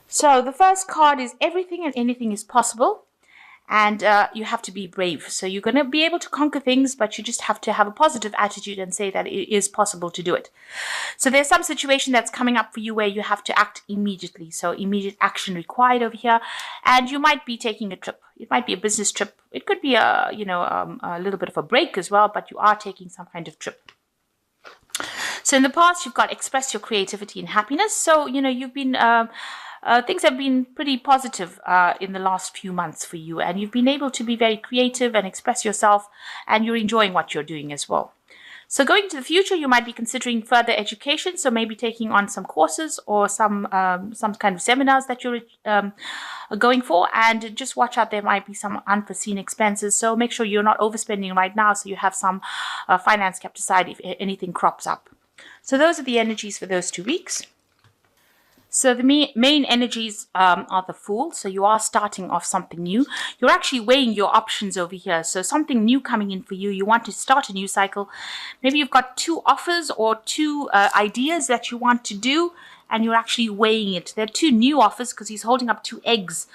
So the first card is everything and anything is possible. And you have to be brave. So you're going to be able to conquer things, but you just have to have a positive attitude and say that it is possible to do it. So there's some situation that's coming up for you where you have to act immediately. So immediate action required over here. And you might be taking a trip. It might be a business trip. It could be a little bit of a break as well, but you are taking some kind of trip. So in the past, you've got express your creativity and happiness. So, you've been, things have been pretty positive in the last few months for you. And you've been able to be very creative and express yourself. And you're enjoying what you're doing as well. So going to the future, you might be considering further education. So maybe taking on some courses or some kind of seminars that you're going for. And just watch out, there might be some unforeseen expenses. So make sure you're not overspending right now, so you have some finance kept aside if anything crops up. So those are the energies for those 2 weeks. So the main energies are the Fool. So you are starting off something new. You're actually weighing your options over here. So something new coming in for you. You want to start a new cycle. Maybe you've got 2 offers or 2 ideas that you want to do, and you're actually weighing it. There are 2 new offers because he's holding up 2 eggs.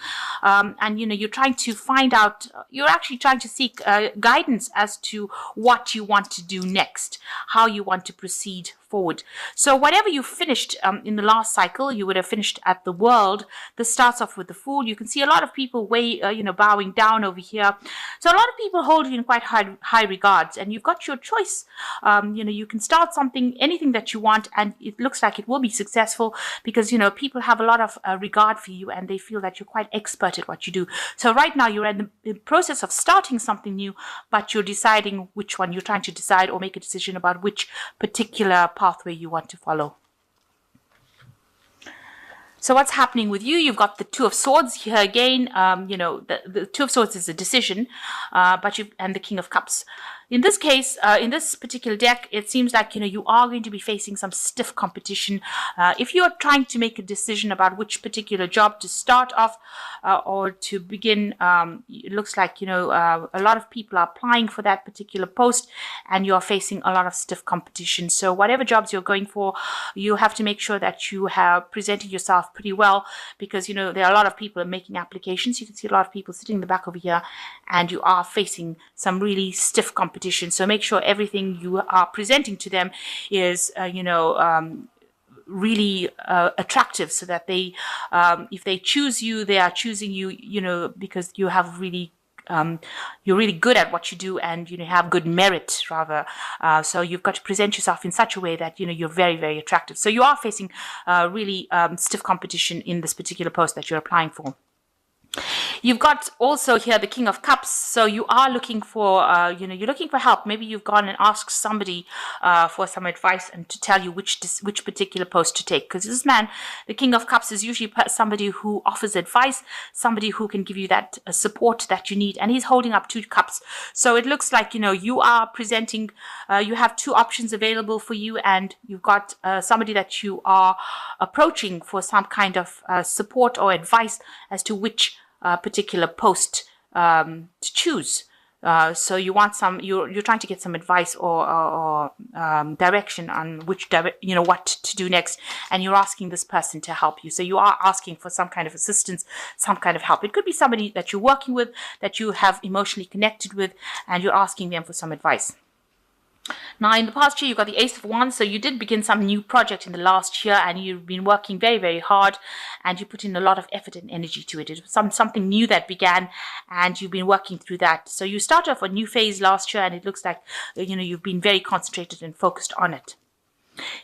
And, you're trying to find out, you're actually trying to seek guidance as to what you want to do next, how you want to proceed forward. So whatever you finished in the last cycle, you would have finished at the World. This starts off with the Fool. You can see a lot of people bowing down over here. So a lot of people hold you in quite high regards, and you've got your choice. You can start something, anything that you want, and it looks like it will be successful because, people have a lot of regard for you, and they feel that you're quite expert at what you do. So right now you're in the process of starting something new, but you're deciding which one. You're trying to decide or make a decision about which particular pathway you want to follow. So what's happening with you? You've got the 2 of Swords here again. The 2 of Swords is a decision, and the King of Cups. In this case, in this particular deck, it seems like, you are going to be facing some stiff competition. If you're trying to make a decision about which particular job to start off or to begin, it looks like, a lot of people are applying for that particular post, and you're facing a lot of stiff competition. So whatever jobs you're going for, you have to make sure that you have presented yourself pretty well, because, there are a lot of people making applications. You can see a lot of people sitting in the back over here, and you are facing some really stiff competition. So make sure everything you are presenting to them is, really attractive, so that they, if they choose you, they are choosing you, because you have really, you're really good at what you do, and you have good merit rather. So you've got to present yourself in such a way that you're very, very attractive. So you are facing really stiff competition in this particular post that you're applying for. You've got also here the King of Cups. So you are looking for, you're looking for help. Maybe you've gone and asked somebody for some advice and to tell you which particular post to take. Because this man, the King of Cups, is usually somebody who offers advice, somebody who can give you that support that you need. And he's holding up 2 cups. So it looks like, you are presenting, you have 2 options available for you, and you've got somebody that you are approaching for some kind of support or advice as to which particular post to choose. So you want you're trying to get some advice or direction on which what to do next, and you're asking this person to help you. So you are asking for some kind of assistance, some kind of help. It could be somebody that you're working with, that you have emotionally connected with, and you're asking them for some advice. Now, in the past year, you've got the Ace of Wands. So you did begin some new project in the last year, and you've been working very, very hard, and you put in a lot of effort and energy to it. It was something new that began, and you've been working through that. So you started off a new phase last year, and it looks like, you've been very concentrated and focused on it.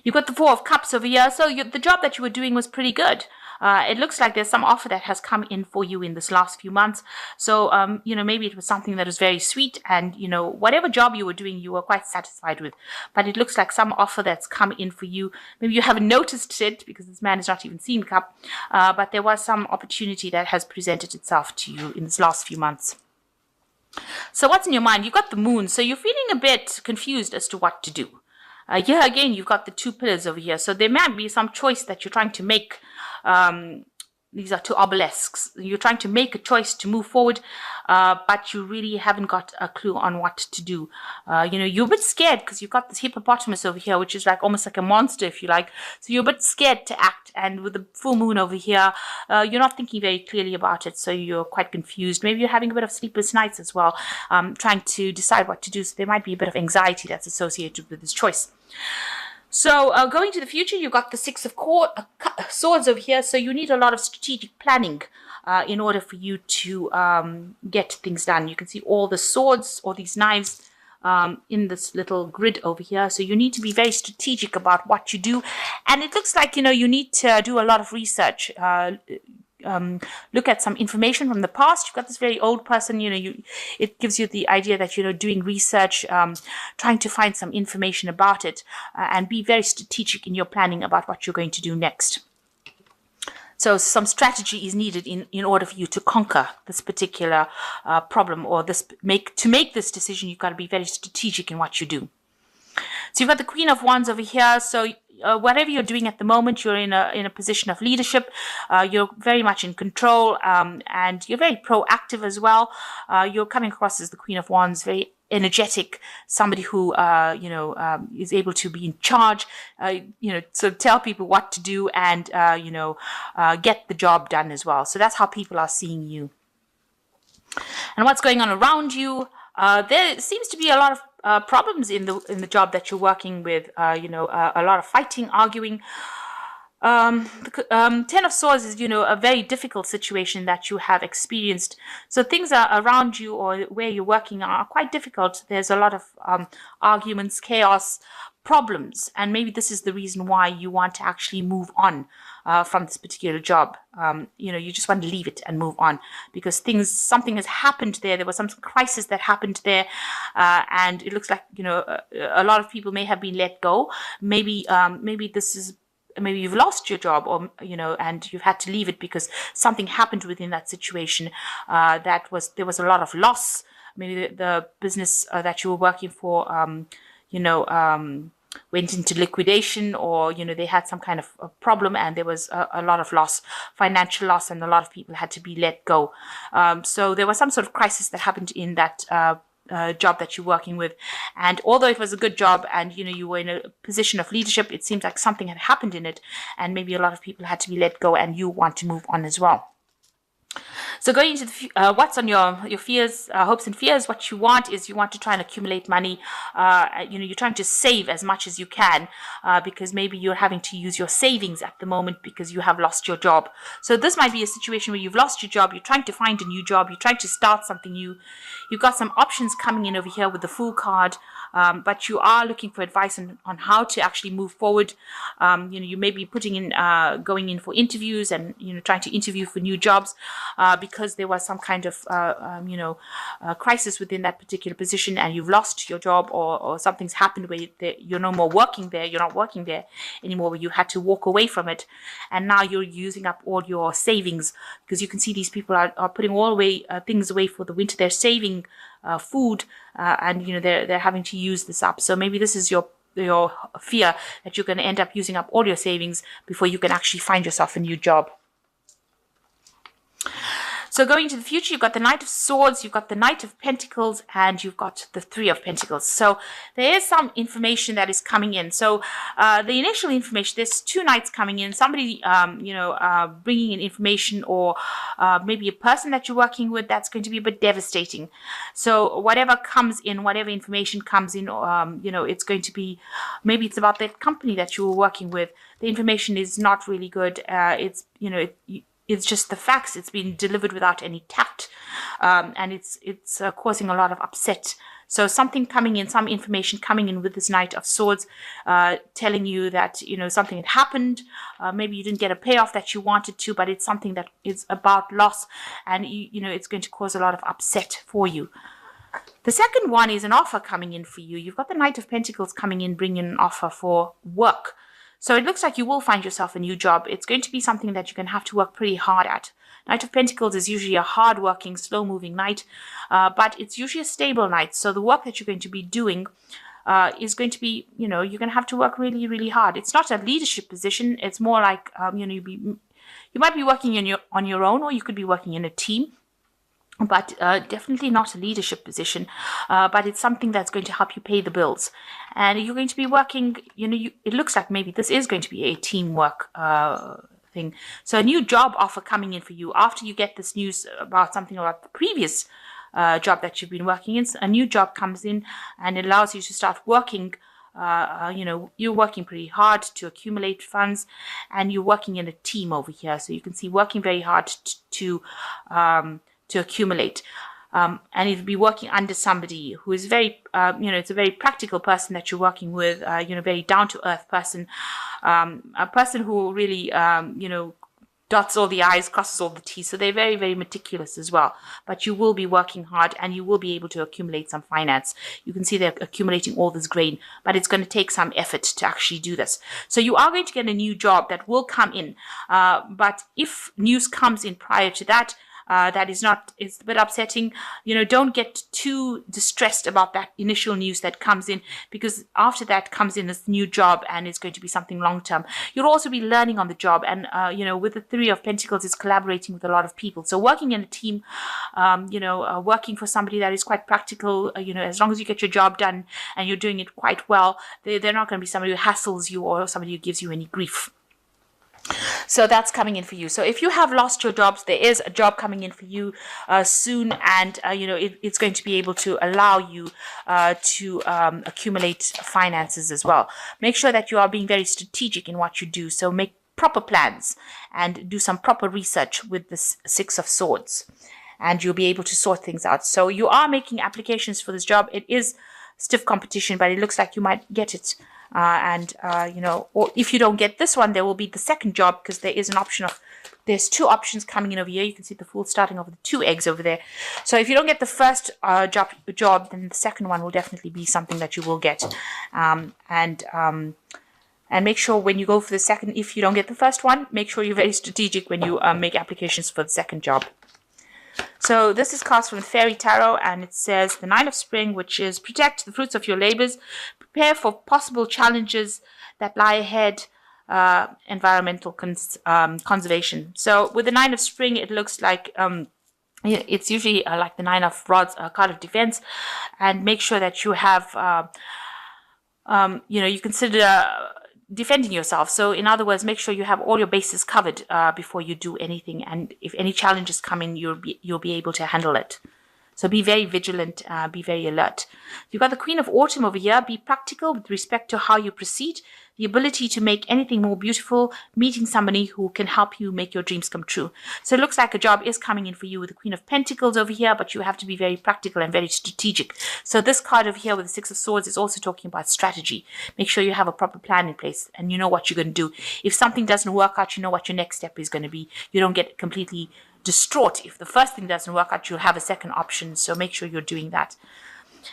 You've got the 4 of Cups over here. So the job that you were doing was pretty good. It looks like there's some offer that has come in for you in this last few months. So, maybe it was something that was very sweet, and, whatever job you were doing, you were quite satisfied with. But it looks like some offer that's come in for you. Maybe you haven't noticed it because this man is not even seeing the cup. But there was some opportunity that has presented itself to you in this last few months. So what's in your mind? You've got the Moon. So you're feeling a bit confused as to what to do. Here again, you've got the 2 pillars over here. So there might be some choice that you're trying to make these are two obelisks. You're trying to make a choice to move forward, but you really haven't got a clue on what to do. You're a bit scared because you've got this hippopotamus over here, which is like almost like a monster, if you like. So you're a bit scared to act. And with the full moon over here, you're not thinking very clearly about it. So you're quite confused. Maybe you're having a bit of sleepless nights as well, trying to decide what to do. So there might be a bit of anxiety that's associated with this choice. So going to the future, you've got the Six of Swords over here. So you need a lot of strategic planning in order for you to get things done. You can see all the swords or these knives in this little grid over here. So you need to be very strategic about what you do. And it looks like, you need to do a lot of research. Look at some information from the past. You've got this very old person, it gives you the idea that, doing research, trying to find some information about it, and be very strategic in your planning about what you're going to do next. So some strategy is needed in order for you to conquer this particular problem, or to make this decision. You've got to be very strategic in what you do. So you've got the Queen of Wands over here. So whatever you're doing at the moment, you're in a position of leadership. You're very much in control, and you're very proactive as well. You're coming across as the Queen of Wands, very energetic, somebody who is able to be in charge, so tell people what to do, and get the job done as well. So that's how people are seeing you. And what's going on around you? There seems to be a lot of problems in the job that you're working with. A lot of fighting, arguing. Ten of Swords is, a very difficult situation that you have experienced. So things are around you or where you're working are quite difficult. There's a lot of arguments, chaos, problems, and maybe this is the reason why you want to actually move on from this particular job. You just want to leave it and move on because something has happened there. There was some crisis that happened there, and it looks like a lot of people may have been let go. Maybe you've lost your job, or and you've had to leave it because something happened within that situation. There was a lot of loss. Maybe the business that you were working for, went into liquidation, or they had some kind of a problem, and there was a lot of loss, financial loss, and a lot of people had to be let go. So there was some sort of crisis that happened in that job that you're working with, and although it was a good job and you were in a position of leadership, it seems like something had happened in it, and maybe a lot of people had to be let go, and you want to move on as well. So going into what's on your fears, hopes and fears, what you want is you want to try and accumulate money. You're trying to save as much as you can because maybe you're having to use your savings at the moment because you have lost your job. So this might be a situation where you've lost your job, you're trying to find a new job, you're trying to start something new. You've got some options coming in over here with the Fool card, but you are looking for advice on how to actually move forward. You may be going in for interviews and trying to interview for new jobs because there was some kind of crisis within that particular position, and you've lost your job, or something's happened where you're no more working there. You're not working there anymore, where you had to walk away from it, and now you're using up all your savings, because you can see these people are putting all things away for the winter. They're saving food, and they're having to use this up. So maybe this is your fear that you're going to end up using up all your savings before you can actually find yourself a new job. So going into the future, you've got the Knight of Swords, you've got the Knight of Pentacles, and you've got the Three of Pentacles. So there is some information that is coming in. So the initial information, there's two knights coming in, somebody, bringing in information, or maybe a person that you're working with that's going to be a bit devastating. So whatever comes in, whatever information comes in, it's going to be, maybe it's about that company that you were working with. The information is not really good. It's just the facts. It's been delivered without any tact, and it's causing a lot of upset. So something coming in, some information coming in with this Knight of Swords, telling you that something had happened. Maybe you didn't get a payoff that you wanted to, but it's something that is about loss, and it's going to cause a lot of upset for you. The second one is an offer coming in for you. You've got the Knight of Pentacles coming in, bringing an offer for work. So it looks like you will find yourself a new job. It's going to be something that you're going to have to work pretty hard at. Knight of Pentacles is usually a hard-working, slow-moving knight, but it's usually a stable knight. So the work that you're going to be doing is going to be, you're going to have to work really, really hard. It's not a leadership position. It's more like, you're You might be working on your own, or you could be working in a team, but definitely not a leadership position, but it's something that's going to help you pay the bills. And you're going to be working, it looks like maybe this is going to be a teamwork thing. So a new job offer coming in for you after you get this news about something about the previous job that you've been working in. So a new job comes in and it allows you to start working. You're working pretty hard to accumulate funds, and you're working in a team over here. So you can see working very hard to accumulate. And you'll be working under somebody who is very, it's a very practical person that you're working with, very down-to-earth person, a person who really, dots all the I's, crosses all the T's. So they're very, very meticulous as well. But you will be working hard, and you will be able to accumulate some finance. You can see they're accumulating all this grain, but it's going to take some effort to actually do this. So you are going to get a new job that will come in. But if news comes in prior to that, it's a bit upsetting. Don't get too distressed about that initial news that comes in, because after that comes in this new job, and it's going to be something long term. You'll also be learning on the job, and with the Three of Pentacles, is collaborating with a lot of people. So working in a team, working for somebody that is quite practical. As long as you get your job done and you're doing it quite well, they're not going to be somebody who hassles you or somebody who gives you any grief. So that's coming in for you. So if you have lost your jobs, there is a job coming in for you soon, and it's going to be able to allow you to accumulate finances as well. Make sure that you are being very strategic in what you do. So make proper plans and do some proper research with the Six of Swords, and you'll be able to sort things out. So you are making applications for this job. It is stiff competition, but it looks like you might get it. Or if you don't get this one, there will be the second job, because there is there's two options coming in over here. You can see the Fool starting off with the 2 eggs over there. So if you don't get the first job, then the second one will definitely be something that you will get. And make sure when you go for the second, if you don't get the first one, make sure you're very strategic when you make applications for the second job. So this is cast from the Fairy Tarot, and it says the Nine of Spring, which is protect the fruits of your labors, prepare for possible challenges that lie ahead, environmental conservation. So with the Nine of Spring, it looks like it's usually like the Nine of Rods, card of defense, and make sure that you have, you consider defending yourself. So in other words, make sure you have all your bases covered before you do anything, and if any challenges come in, you'll be able to handle it. So be very vigilant, be very alert. You've got the Queen of Autumn over here. Be practical with respect to how you proceed. The ability to make anything more beautiful, meeting somebody who can help you make your dreams come true. So it looks like a job is coming in for you with the Queen of Pentacles over here, but you have to be very practical and very strategic. So this card over here with the Six of Swords is also talking about strategy. Make sure you have a proper plan in place and you know what you're going to do. If something doesn't work out, you know what your next step is going to be. You don't get completely distraught. If the first thing doesn't work out, you'll have a second option. So make sure you're doing that.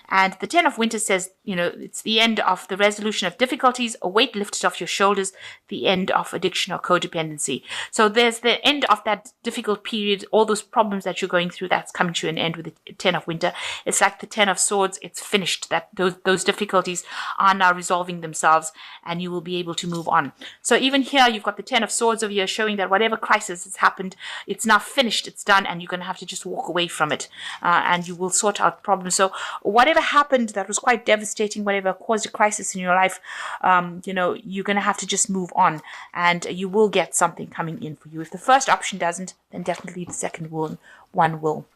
And the Ten of Winter says, it's the end of the resolution of difficulties, a weight lifted off your shoulders, the end of addiction or codependency. So there's the end of that difficult period, all those problems that you're going through, that's coming to an end with the Ten of Winter. It's like the Ten of Swords, it's finished. That those difficulties are now resolving themselves, and you will be able to move on. So even here, you've got the Ten of Swords over here showing that whatever crisis has happened, it's now finished, it's done, and you're going to have to just walk away from it, and you will sort out problems. So whatever happened that was quite devastating, whatever caused a crisis in your life, you're going to have to just move on, and you will get something coming in for you. If the first option doesn't, then definitely the second one will.